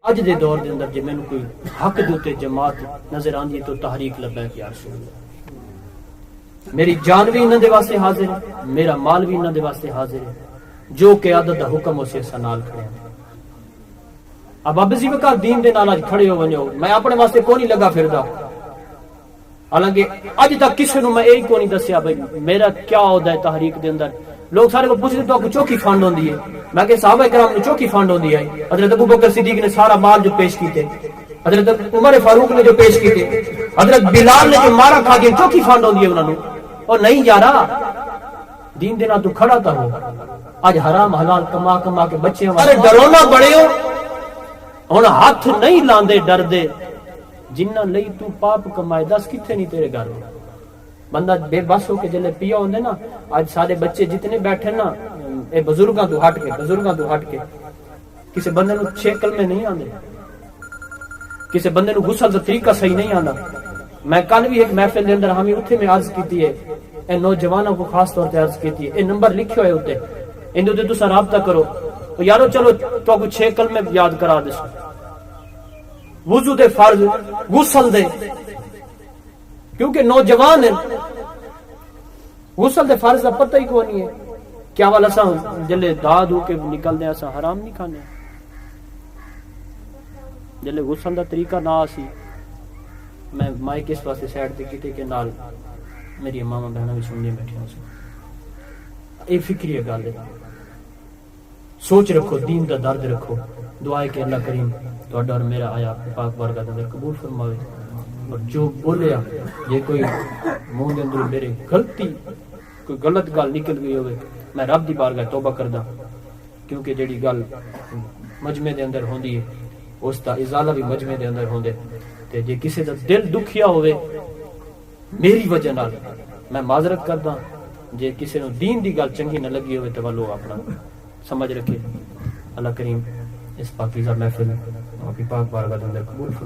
اج دے دور دے اندر جے مینوں کوئی حق دے اوتے جماعت نظر آندی ہے تو تحریک لبیک یا رسول اللہ، میری جان بھی انہاں دے واسطے حاضر ہے، میرا مال بھی انہاں دے واسطے حاضر ہے، جو قیادت دا حکم اسے سنال کھڑے ہیں۔ اب ابزی بکا دین دے نال اج کھڑے ہو ونجو، میں اپنے واسطے کو نہیں لگا پھردا، حالانکہ اج تک کسی نو میں یہی کو نہیں دسیا بھائی میرا کیا عہدہ ہے تحریک دے اندر۔ لوگ سارے کو پوچھتے تو کہ چوکی فنڈ ہوندی ہے، میں کہ صحابہ کرام نے چوکی فنڈ ہوندی ہے، حضرت ابوبکر صدیق نے سارا مال جو پیش کیتے، حضرت عمر فاروق نے جو پیش کیتے، حضرت بلال نے جو مارا کھا کے چوکی فنڈ ہوندی ہے انہاں نو۔ اور نہیں یارا دین دینا تو کھڑا تا ہو، اج حرام حلال کما کما کے بچے ارے ڈرونا بڑے ہو، ہن ہاتھ نہیں لاندے ڈر دے، جنہ لئی تو پاپ کمائے دس کتھے نہیں تیرے گھر۔ بندہ بے بس ہو کے جلے پیا ہوندے نا، آج سارے بچے جتنے بیٹھے نا اے بزرگاں تو ہٹ کے کسی بندے نو 6 کلمے نہیں آندے، کسی بندے نو غسل دا طریقہ صحیح نہیں آندا۔ میں کل بھی ایک محفل دے اندر ہمیں اتھے میں عرض کیتی ہے، اے نوجوانوں کو خاص طور تے عرض کیتی ہے، اے نمبر لکھے ہوئے ہوتے اندے تے تساں رابطہ کرو، تو یارو چلو تو کو 6 کلمے یاد کرا دس، وضو دے فرض، غسل دے، کیونکہ نوجوان ہیں، غسل دے فرض دا پتہ ہی کو نہیں ہے، کیا والا اساں جلے داد ہو کے نکل دے اساں حرام نہیں کھانے، جلے غسل دا طریقہ نہ آسی۔ میں مائک اس واسطے سائڈ تے کیتے کہ نال میری ماما بہناں بھی سننے بیٹھے ہوں، اے فکری گل ہے، سوچ رکھو، دین دا درد رکھو، دعائے کہ اللہ کریم تہاڈا اور میرا آیا پاک بارگاہ دے اندر قبول فرماوے، اور جو بولیا یہ کوئی منہ دے اندر میرے غلطی کوئی غلط گل نکل گئی ہوئے، میں رب دی بارگاہ توبہ کردا، کیونکہ جڑی گل مجمع دے اندر ہوندی ہے اس دا ازالہ بھی مجمع دے اندر ہوندے، تے جے کسی دا دل دکھیا ہوئے میری وجہ نال میں معذرت کردا، جے کسی نو دین دی گل چنگی نہ لگی ہوئے تو وہ اپنا سمجھ رکھے۔ اللہ کریم اس پاکیزہ محفل آپ کی پاک بارگاہ دے اندر قبول فرمائے۔